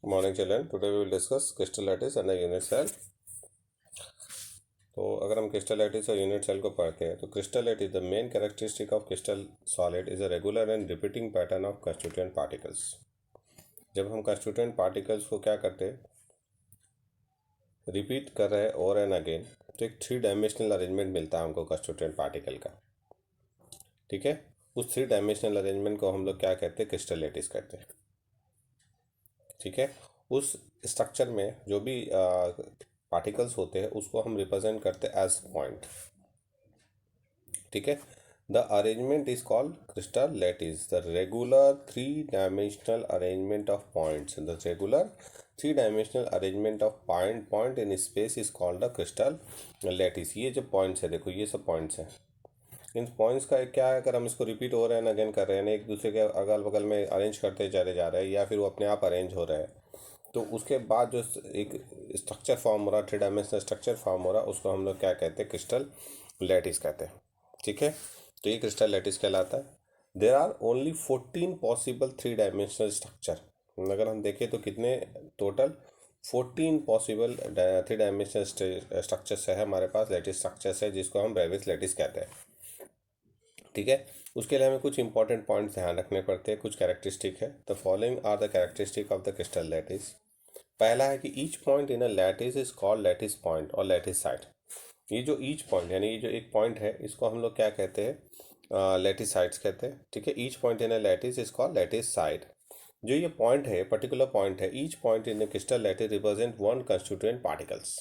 Morning children, today we will discuss crystal lattice and the unit cell. तो अगर हम crystal lattice और unit cell को पढ़ते हैं तो crystal lattice the main characteristic of crystal solid is a regular and repeating pattern of constituent particles. जब हम कंस्टिट्यूएंट पार्टिकल्स को क्या करते हैं, रिपीट कर रहे हैं और एंड अगेन, तो एक 3 डायमेंशनल अरेंजमेंट मिलता है हमको कंस्टिट्यूएंट पार्टिकल का। ठीक है, उस 3 डायमेंशनल अरेंजमेंट को हम लोग क्या कहते हैं, क्रिस्टल लैटिस कहते हैं। ठीक है, उस स्ट्रक्चर में जो भी पार्टिकल्स होते हैं उसको हम रिप्रेजेंट करते हैं एज पॉइंट। ठीक है, the arrangement is called crystal lattice, the regular 3 dimensional arrangement of points. The regular 3 dimensional arrangement of point in space is called the crystal lattice. ये जो पॉइंट्स है, देखो ये सब पॉइंट्स हैं। इन पॉइंट्स का क्या है, अगर हम इसको रिपीट हो रहे हैं अगेन कर रहे हैं, एक दूसरे के अगल बगल में अरेंज करते चले जा रहे हैं या फिर वो अपने आप अरेंज हो रहे हैं, तो उसके बाद जो एक स्ट्रक्चर फॉर्म हो रहा है, 3 डायमेंशनल स्ट्रक्चर फॉर्म हो रहा है, उसको हम लोग क्या कहते हैं, क्रिस्टल लैटिस कहते हैं। ठीक है, तो ये क्रिस्टल लैटिस कहलाता है। There are only 14 possible 3 dimensional structure. अगर हम देखें तो कितने टोटल 14 पॉसिबल 3 डायमेंशनल स्ट्रक्चर्स है हमारे पास, लैटिस स्ट्रक्चर्स है, जिसको हम ब्रेविस लैटिस कहते हैं। ठीक है, उसके लिए हमें कुछ इंपॉर्टेंट पॉइंट्स ध्यान रखने पड़ते हैं, कुछ कैरेक्टरिस्टिक है। The following are the characteristic of the crystal lattice. पहला है कि each point in a lattice is called lattice point और लैटिस साइड। ये जो ईच पॉइंट यानी ये जो एक पॉइंट है, इसको हम लोग क्या कहते हैं, लैटिस साइड्स कहते हैं। ठीक है, each point in a lattice is called lattice side. जो ये पॉइंट है, पर्टिकुलर पॉइंट है, ईच पॉइंट इन crystal lattice represent one constituent particles.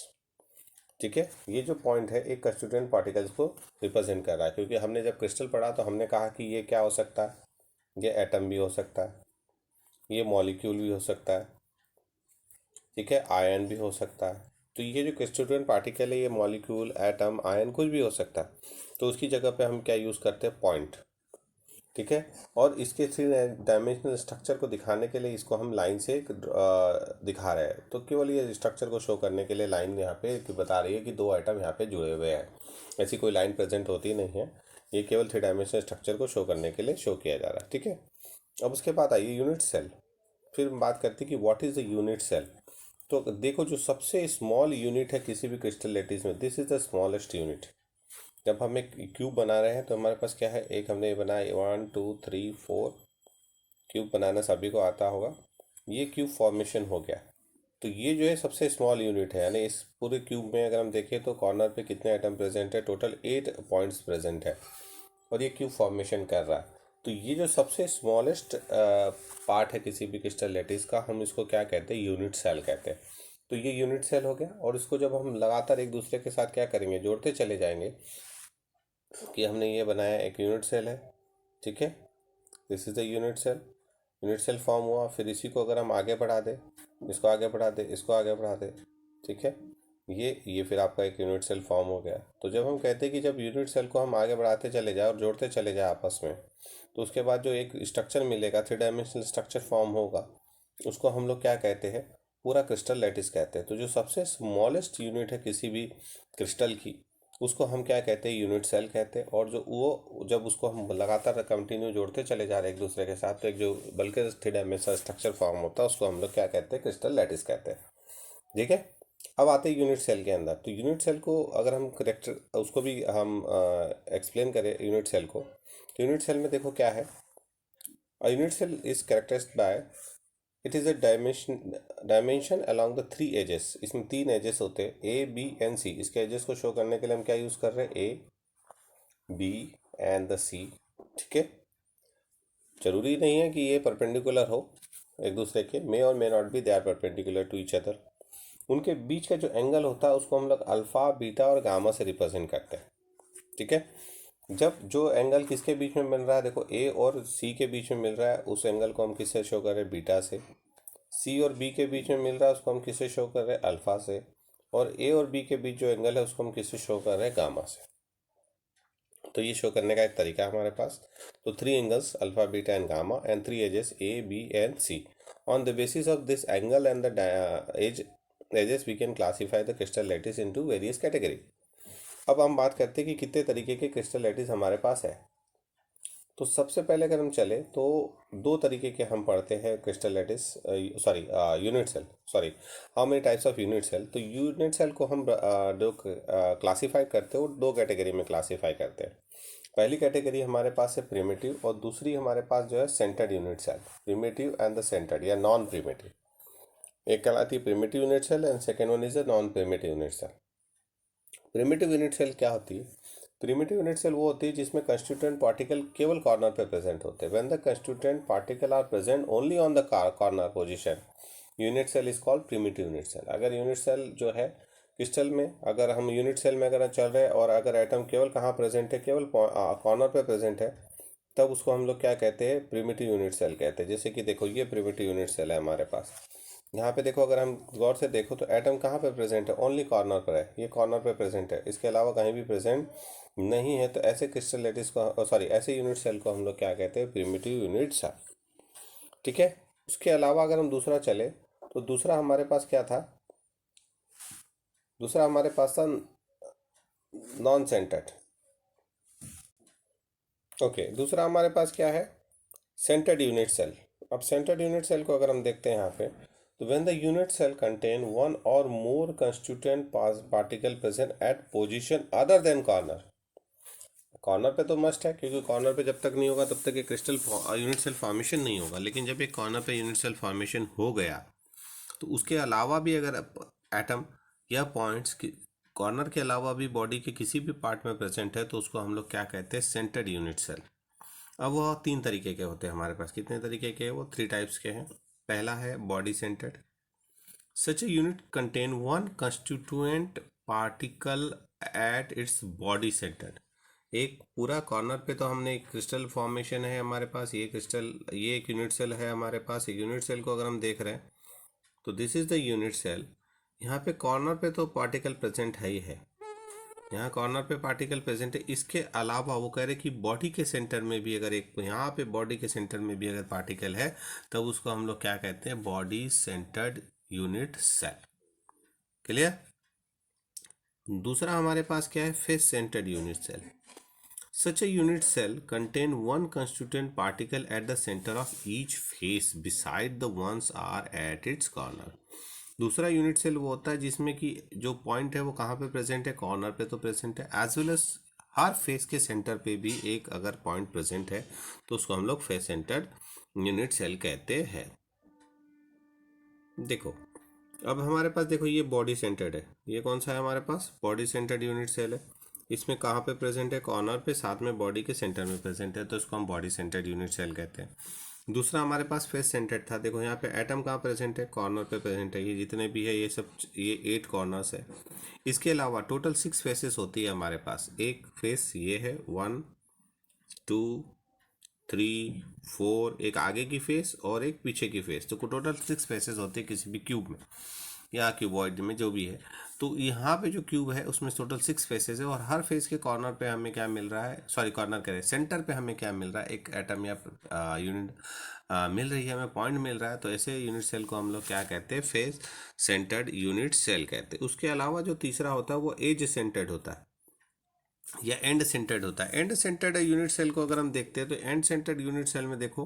ठीक है, ये जो पॉइंट है एक कंस्टिट्यूएंट पार्टिकल्स को रिप्रेजेंट कर रहा है, क्योंकि हमने जब क्रिस्टल पढ़ा तो हमने कहा कि ये क्या हो सकता है, ये एटम भी हो सकता है, ये मॉलिक्यूल भी हो सकता है, ठीक है, आयन भी हो सकता है। तो ये जो कंस्टिट्यूएंट पार्टिकल है, ये मॉलिक्यूल, एटम, आयन कुछ भी हो सकता है। तो उसकी जगह पे हम क्या यूज़ करते हैं, पॉइंट। ठीक है, और इसके 3 डायमेंशनल स्ट्रक्चर को दिखाने के लिए इसको हम लाइन से दिखा रहे हैं। तो केवल ये स्ट्रक्चर को शो करने के लिए लाइन यहाँ पे बता रही है कि 2 आइटम यहाँ पे जुड़े हुए हैं। ऐसी कोई लाइन प्रेजेंट होती नहीं है, ये केवल 3 डायमेंशनल स्ट्रक्चर को शो करने के लिए शो किया जा रहा है। ठीक है, अब उसके बाद आइए यूनिट सेल। फिर हम बात करते हैं कि what is the unit cell. तो देखो, जो सबसे स्मॉल यूनिट है किसी भी क्रिस्टल लैटिस में, this is the smallest unit. जब हम एक क्यूब बना रहे हैं तो हमारे पास क्या है, एक हमने बनाया 1 2 3 4 क्यूब बनाना सभी को आता होगा। ये क्यूब फॉर्मेशन हो गया। तो ये जो है सबसे स्मॉल यूनिट है, यानी इस पूरे क्यूब में अगर हम देखें तो कॉर्नर पे कितने आइटम प्रेजेंट है, टोटल 8 पॉइंट्स प्रेजेंट है, और ये क्यूब फॉर्मेशन कर रहा है। तो ये जो सबसे स्मॉलेस्ट पार्ट है किसी भी क्रिस्टल लैटिस का, हम इसको क्या कहते हैं, यूनिट सेल कहते हैं। तो ये यूनिट सेल हो गया, और इसको जब हम लगातार एक दूसरे के साथ क्या करेंगे, जोड़ते चले जाएंगे कि हमने ये बनाया एक यूनिट सेल है। ठीक है, this is the unit cell form हुआ। फिर इसी को अगर हम आगे बढ़ा दें, इसको आगे बढ़ा दें, इसको आगे बढ़ा दें, ठीक है, ये फिर आपका एक यूनिट सेल फॉर्म हो गया। तो जब हम कहते हैं कि जब यूनिट सेल को हम आगे बढ़ाते चले जाए और जोड़ते चले जाए आपस में, तो उसके बाद जो एक स्ट्रक्चर मिलेगा, 3 डायमेंशनल स्ट्रक्चर फॉर्म होगा, उसको हम लोग क्या कहते हैं, पूरा क्रिस्टल लैटिस कहते हैं। तो जो सबसे स्मॉलेस्ट यूनिट है किसी भी क्रिस्टल की, उसको हम क्या कहते हैं, यूनिट सेल कहते हैं। और जो वो जब उसको हम लगातार कंटिन्यू जोड़ते चले जा रहे हैं एक दूसरे के साथ, तो एक जो बल्कि 3 डायमेंशनल स्ट्रक्चर फॉर्म होता है, उसको हम लोग क्या कहते हैं, क्रिस्टल लैटिस कहते हैं। ठीक है, अब आते हैं यूनिट सेल के अंदर। तो यूनिट सेल को अगर हम करेक्टर उसको भी हम एक्सप्लेन करें यूनिट सेल को, तो यूनिट सेल में देखो क्या है, unit cell is characterized by it is a dimension along the 3 axes. इसमें 3 एजेस होते हैं, ए बी एंड सी। इसके एजेस को शो करने के लिए हम क्या यूज़ कर रहे हैं, ए बी एंड द सी। ठीक है, जरूरी नहीं है कि ये परपेंडिकुलर हो एक दूसरे के, मे और may not be they are perpendicular to each other. उनके बीच का जो एंगल होता है उसको हम लोग अल्फ़ा, बीटा और गामा से रिप्रेजेंट करते हैं। ठीक है, जब जो एंगल किसके बीच में मिल रहा है, देखो ए और सी के बीच में मिल रहा है, उस एंगल को हम किससे शो कर रहे हैं, बीटा से। सी और बी के बीच में मिल रहा है, उसको हम किससे शो कर रहे हैं, अल्फा से। और ए और बी के बीच जो एंगल है उसको हम किससे शो कर रहे हैं, गामा से। तो ये शो करने का एक तरीका है हमारे पास। तो 3 angles, alpha, beta and gamma, and 3 axes A B and C. On the basis of this angle and the axes we can classify the crystal lattice into various category. अब हम बात करते हैं कि कितने तरीके के क्रिस्टल लैटिस हमारे पास है। तो सबसे पहले अगर हम चले तो दो तरीके के हम पढ़ते हैं crystal lattice, sorry unit cell, sorry how many types of unit cell. तो यूनिट सेल को हम जो क्लासीफाई करते हैं वो दो कैटेगरी में क्लासीफाई करते हैं। पहली कैटेगरी हमारे पास है प्रिमिटिव, और दूसरी हमारे पास जो है centred unit cell. Primitive and the centred या नॉन प्रिमिटिव, एक कहलाती है primitive unit cell and second one is the non primitive unit cell. Primitive unit cell क्या होती है? प्रिमिटिव यूनिट सेल वो होती है जिसमें कंस्टिट्यूएंट पार्टिकल केवल कॉर्नर पे प्रेजेंट होते हैं। When the constituent particle are present only on the corner position, unit cell is called primitive unit cell. अगर यूनिट सेल जो है क्रिस्टल में, अगर हम यूनिट सेल में अगर चल रहे हैं और अगर एटम केवल कहाँ प्रेजेंट है, केवल कॉर्नर पे प्रेजेंट है, तब उसको हम लोग क्या कहते हैं? प्रिमिटिव यूनिट सेल कहते हैं। जैसे कि देखो ये प्रिमिटिव यूनिट सेल है हमारे पास। यहाँ पे देखो, अगर हम गौर से देखो तो एटम कहाँ पे प्रेजेंट है? ओनली कॉर्नर पर है, ये कॉर्नर पे प्रेजेंट है, इसके अलावा कहीं भी प्रेजेंट नहीं है। तो ऐसे क्रिस्टल लैटिस को, सॉरी ऐसे यूनिट सेल को हम लोग क्या कहते हैं? Primitive unit cell. ठीक है। उसके अलावा अगर हम दूसरा चले तो दूसरा हमारे पास क्या था? दूसरा हमारे पास था नॉन सेंटर्ड। ओके, दूसरा हमारे पास क्या है? Centred unit cell. अब सेंटर्ड यूनिट सेल को अगर हम देखते हैं यहाँ पे, तो when the unit cell contain one और more constituent particle present at position other than corner. Corner पे तो मस्ट है, क्योंकि कॉर्नर पे जब तक नहीं होगा तब तक ये क्रिस्टल यूनिट सेल फॉर्मेशन नहीं होगा। लेकिन जब एक कॉर्नर पे यूनिट सेल फॉर्मेशन हो गया, तो उसके अलावा भी अगर एटम या पॉइंट्स कॉर्नर के अलावा भी बॉडी के किसी भी पार्ट में प्रेजेंट है, तो उसको हम लोग क्या कहते हैं? Centred unit cell. अब वह तीन तरीके के होते हैं हमारे पास। कितने तरीके के हैं वो? 3 टाइप्स के हैं। पहला है body centred. Such a unit contain one constituent particle at its body centred. एक पूरा कॉर्नर पे तो हमने एक क्रिस्टल फॉर्मेशन है हमारे पास, ये क्रिस्टल, ये एक यूनिट सेल है हमारे पास। एक यूनिट सेल को अगर हम देख रहे हैं तो this is the unit cell. यहाँ पे कॉर्नर पे तो पार्टिकल प्रेजेंट है ही है, यहाँ कॉर्नर पे पार्टिकल प्रेजेंट है। इसके अलावा वो कह रहे कि बॉडी के सेंटर में भी अगर एक, यहाँ पे बॉडी के सेंटर में भी अगर पार्टिकल है, तब उसको हम लोग क्या कहते हैं? Body centred unit cell. Clear? दूसरा हमारे पास क्या है? Face centred unit cell. Such a unit cell contain one constituent particle at the centre of each face beside the ones are at its corner. दूसरा यूनिट सेल वो होता है जिसमें कि जो पॉइंट है वो कहाँ पे प्रेजेंट है? कॉर्नर पे तो प्रेजेंट है, एज वेल एज हर फेस के सेंटर पे भी एक अगर पॉइंट प्रेजेंट है, तो उसको हम लोग फेस सेंटर्ड यूनिट सेल कहते हैं। देखो, अब हमारे पास देखो ये बॉडी सेंटर्ड है। ये कौन सा है हमारे पास? बॉडी सेंटर्ड यूनिट सेल है। इसमें कहाँ पे प्रेजेंट है? कॉर्नर पे, साथ में बॉडी के सेंटर में प्रेजेंट है, तो इसको हम बॉडी सेंटर्ड यूनिट सेल कहते हैं। दूसरा हमारे पास फेस सेंटर्ड था। देखो यहाँ पे एटम कहाँ प्रेजेंट है? कॉर्नर पे प्रेजेंट है। ये जितने भी है ये सब, ये 8 कॉर्नर्स है। इसके अलावा टोटल 6 फेसेस होती है हमारे पास। एक फेस ये है, 1 2 3 4, एक आगे की फेस और एक पीछे की फेस। तो टोटल 6 फेसेस होते हैं किसी भी क्यूब में या क्यूबॉइड में, जो भी है। तो यहाँ पे जो क्यूब है उसमें टोटल 6 फेसेस है, और हर फेस के कॉर्नर पे हमें क्या मिल रहा है? सॉरी, कॉर्नर कह रहे हैं, सेंटर पे हमें क्या मिल रहा है? एक एटम या यूनिट मिल रही है, हमें पॉइंट मिल रहा है। तो ऐसे यूनिट सेल को हम लोग क्या कहते हैं? फेस सेंटर्ड यूनिट सेल कहते हैं। उसके अलावा जो तीसरा होता है वो एज सेंटर्ड होता है या एंड सेंटर्ड होता है। एंड सेंटर्ड यूनिट सेल को अगर हम देखते हैं तो एंड सेंटर्ड यूनिट सेल में देखो,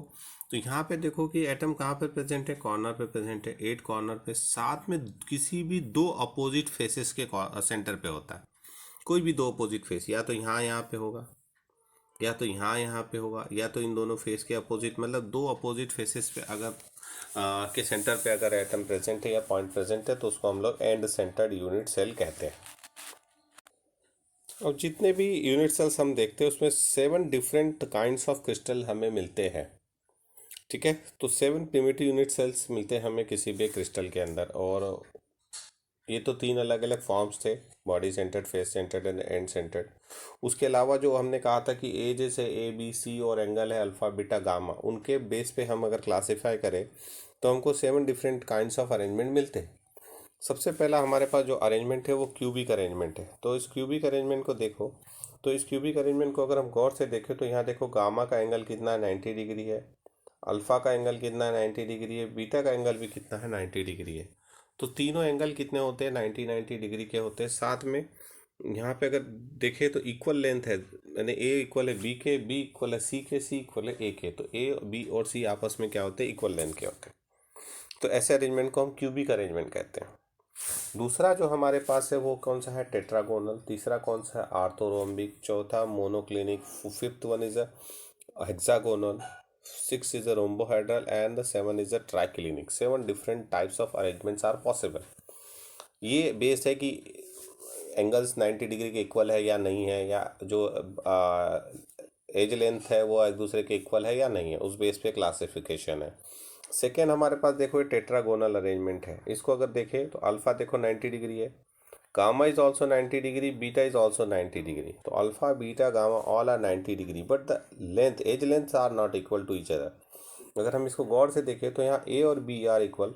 तो यहाँ पे देखो कि एटम कहाँ पे प्रेजेंट है? कॉर्नर पे प्रेजेंट है, 8 कॉर्नर पे, साथ में किसी भी 2 अपोजिट फेसेस के सेंटर पे होता है। कोई भी 2 अपोजिट फेस, या तो यहाँ पे होगा, या तो यहाँ पे होगा, या तो इन दोनों फेस के अपोजिट, मतलब 2 अपोजिट फेसेस पे अगर के सेंटर पे अगर एटम प्रेजेंट है या पॉइंट प्रेजेंट है, तो उसको हम लोग एंड सेंटर्ड यूनिट सेल कहते हैं। और जितने भी यूनिट सेल्स हम देखते हैं उसमें 7 डिफरेंट काइंड्स ऑफ क्रिस्टल हमें मिलते हैं। ठीक है, तो 7 प्रिमिटिव यूनिट सेल्स मिलते हैं हमें किसी भी क्रिस्टल के अंदर। और ये तो 3 अलग अलग फॉर्म्स थे, body centred, face centred and and centred. उसके अलावा जो हमने कहा था कि ए जैसे ABC और एंगल है अल्फ़ा बीटा गामा, उनके बेस पे हम अगर क्लासीफाई करें तो हमको 7 डिफरेंट काइंड्स ऑफ अरेंजमेंट मिलते हैं। सबसे पहला हमारे पास जो अरेंजमेंट है वो क्यूबिक अरेंजमेंट है। तो इस क्यूबिक अरेंजमेंट को देखो, तो इस क्यूबिक अरेंजमेंट को अगर हम गौर से देखें तो यहाँ देखो गामा का एंगल कितना है? 90 डिग्री है। अल्फ़ा का एंगल कितना है? 90 डिग्री है। बीटा का एंगल भी कितना है? 90 डिग्री है। तो तीनों एंगल कितने होते हैं? 90 90 डिग्री के होते हैं। साथ में यहाँ पे अगर देखें तो इक्वल लेंथ है, यानी ए इक्वल है बी के, बी इक्वल है सी के, सी इक्वल है ए के, तो ए बी और सी आपस में क्या होते हैं, इक्वल लेंथ के होते हैं। तो ऐसे अरेंजमेंट को हम क्यूबिक अरेंजमेंट कहते हैं। दूसरा जो हमारे पास है वो कौन सा है, टेट्रागोनल। तीसरा कौन सा है, आर्थोरोम्बिक। चौथा monoclinic. Fifth one is a hexagonal. Six is a rhombohedral and the seven is a triclinic. 7 different types of arrangements are possible. ये बेस है कि एंगल्स 90 डिग्री के इक्वल है या नहीं है, या जो एज लेंथ है वो एक दूसरे के इक्वल है या नहीं है, उस बेस पे क्लासिफिकेशन है। सेकेंड हमारे पास देखो ये टेट्रागोनल अरेंजमेंट है। इसको अगर देखें तो अल्फा देखो 90 डिग्री है, gamma is also 90 degree, beta is also 90 degree. तो alpha beta gamma all are 90 degree, but the length edge length are not equal to each other. अगर हम इसको गौर से देखें तो यहाँ ए और बी आर इक्वल।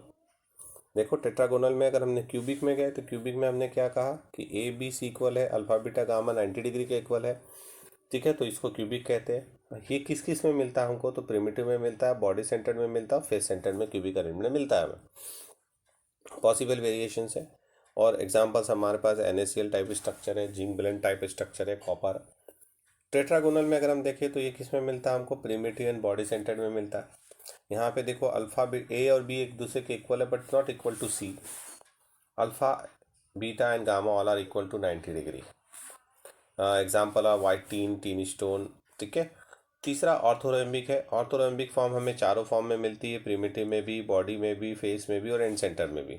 देखो टेट्रागोनल में अगर हमने क्यूबिक में गए तो क्यूबिक में हमने क्या कहा कि ए बी सी इक्वल है, अल्फा बीटा गामा 90 डिग्री के इक्वल है। ठीक है, तो इसको क्यूबिक कहते हैं। ये किस किस में मिलता है हमको, तो प्रिमिटिव में मिलता है, बॉडी सेंटर में मिलता है, फेस सेंटर में क्यूबिक अरेंजमेंट मिलता है हमें। पॉसिबल वेरिएशंस है और एग्जांपल्स हमारे पास NaCl टाइप स्ट्रक्चर है, जिंक ब्लेंड टाइप स्ट्रक्चर है, कॉपर। टेट्रागोनल में अगर हम देखें तो ये किस में मिलता है हमको, प्रिमिटिव एंड बॉडी सेंटर में मिलता है। यहाँ पे देखो अल्फा ए और बी एक दूसरे के इक्वल है but not equal to C. Alpha beta and gamma all are equal to 90 degree. Example of white tin, tin stone. ठीक है। तीसरा ऑर्थोरोम्बिक है। ऑर्थोरोम्बिक फॉर्म हमें चारों फॉर्म में मिलती है, प्रिमिटिव में भी, बॉडी में भी, फेस में भी और एंड सेंटर में भी।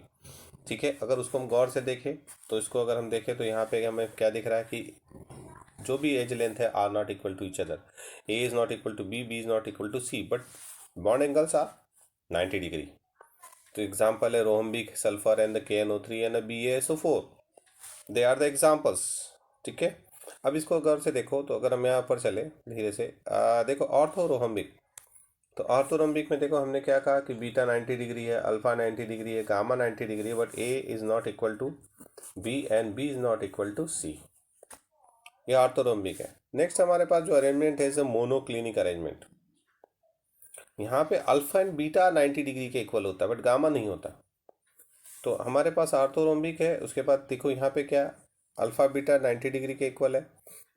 ठीक है, अगर उसको हम गौर से देखें तो इसको अगर हम देखें तो यहाँ पे हमें क्या दिख रहा है कि जो भी एज लेंथ है are not equal to each other. A is not equal to B, B is not equal to C, but bond angles are 90 degree. तो एग्जाम्पल है rhombic, sulphur and the KNO3 and BaSO4, they are the examples. ठीक है, अब इसको गौर से देखो तो अगर हम यहाँ पर चले धीरे से देखो ऑर्थोरोहम्बिक। तो ऑर्थोरोम्बिक में देखो हमने क्या कहा कि बीटा 90 डिग्री है, अल्फा 90 डिग्री है, गामा 90 डिग्री है, but A is not equal to B and B is not equal to C. ये ऑर्थोरोम्बिक है। नेक्स्ट हमारे पास जो अरेंजमेंट है इज मोनोक्लिनिक अरेंजमेंट। यहाँ पे अल्फा एंड बीटा 90 डिग्री के इक्वल होता है बट गामा नहीं होता। तो हमारे पास ऑर्थोरोम्बिक है, उसके बाद देखो यहाँ पे क्या, अल्फा बीटा 90 डिग्री के इक्वल है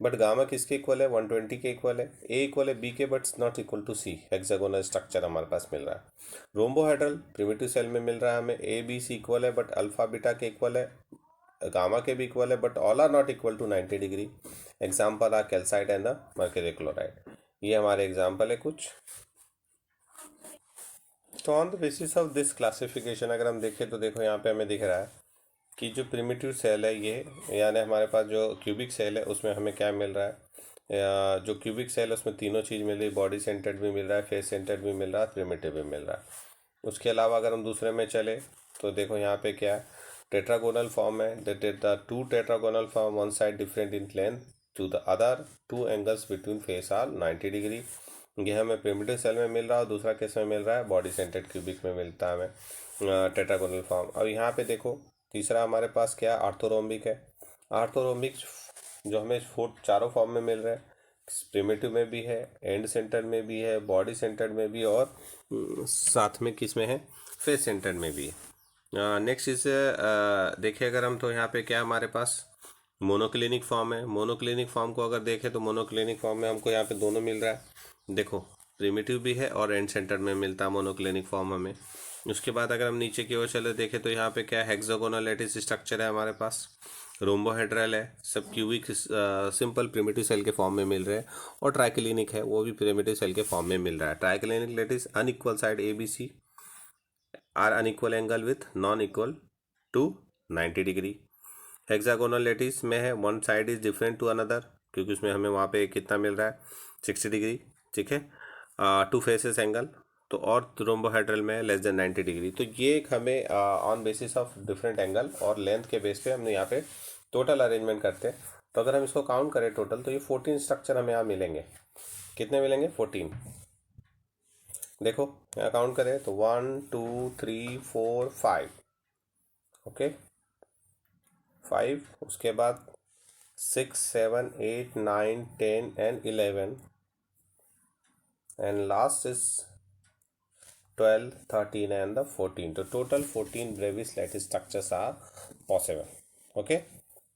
बट गामा किसके इक्वल है, 120 के इक्वल है। ए इक्वल है बी के but not equal to C. Hexagonal structure हमारे पास मिल रहा है। रोम्बोहेड्रल प्रिमिटिव सेल में मिल रहा है हमें, ए बी सी इक्वल है बट अल्फा बीटा के इक्वल है, गामा के भी इक्वल है but all are not equal to 90 degree. Example are calcite and the mercury chloride. ये हमारे एग्जाम्पल है कुछ। तो on the basis of this classification अगर हम देखें तो देखो यहाँ पे हमें दिख रहा है कि जो प्रिमिटिव सेल है ये, यानी हमारे पास जो क्यूबिक सेल है उसमें हमें क्या मिल रहा है, जो क्यूबिक सेल है उसमें तीनों चीज़ मिल रही है, बॉडी सेंटर्ड भी मिल रहा है, फेस सेंटर्ड भी मिल रहा है, प्रिमिटिव भी मिल रहा है। उसके अलावा अगर हम दूसरे में चले तो देखो यहाँ पे क्या है, टेट्रागोनल फॉर्म है। The two tetragonal form, one side different in length to the other, two angles between face are 90 degree. ये हमें प्रिमिटिव सेल में मिल रहा है, दूसरा केस में मिल रहा है बॉडी सेंटर्ड क्यूबिक में मिलता है हमें टेट्रागोनल फॉर्म। अब यहाँ पे देखो तीसरा हमारे पास क्या, आर्थोरोम्बिक है। आर्थोरोम्बिक जो हमें चारों फॉर्म में मिल रहा है, प्रिमिटिव में भी है, एंड सेंटर में भी है, बॉडी सेंटर में भी, और साथ में किस में है, फेस सेंटर में भी है। नेक्स्ट इस देखिए अगर हम तो यहाँ पे क्या हमारे पास मोनोक्लिनिक फॉर्म है। मोनोक्लिनिक फॉर्म को अगर देखें तो मोनोक्लिनिक फॉर्म में हमको यहाँ पे दोनों मिल रहा है। देखो प्रिमिटिव भी है और एंड सेंटर में मिलता है मोनोक्लिनिक फॉर्म हमें। उसके बाद अगर हम नीचे की ओर चले देखें तो यहाँ पे क्या हेक्सागोनल लैटिस स्ट्रक्चर है हमारे पास, रोम्बोहेड्रल है, सब क्यूबिक सिंपल प्रिमिटिव सेल के फॉर्म में मिल रहे हैं, और ट्राइक्लिनिक है वो भी प्रिमिटिव सेल के फॉर्म में मिल रहा है। Triclinic lattice unequal side ABC are unequal angle with non equal to 90 degree. Hexagonal lattice में है one side is different to another, क्योंकि उसमें हमें वहाँ पे कितना मिल रहा है, 60 डिग्री। ठीक है, टू फेसेस एंगल। तो और रोम्बोहेड्रल में लेस देन 90 डिग्री। तो ये एक हमें on basis of different angle और लेंथ के बेस पे हमने यहाँ पे टोटल अरेंजमेंट करते हैं। तो अगर हम इसको काउंट करें टोटल तो ये 14 स्ट्रक्चर हमें यहाँ मिलेंगे। कितने मिलेंगे, 14। देखो यहाँ काउंट करें तो 1 2 3 4 5, ओके 5, उसके बाद 6 7 8 9 10 and 11, and last is 12 13 and the 14. So total 14 Brevis lattice structures are possible. Okay,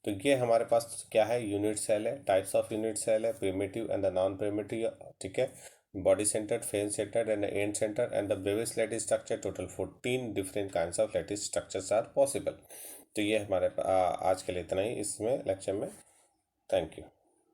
तो ये हमारे पास क्या है, यूनिट सेल है, टाइप्स ऑफ यूनिट सेल है, primitive and the non primitive, ठीक है, body centred, face centred and end centre and the Bravais lattice structure, total 14 different kinds of lattice structures are possible. तो ये हमारे आज के लिए इतना ही इसमें लेक्चर में। Thank you.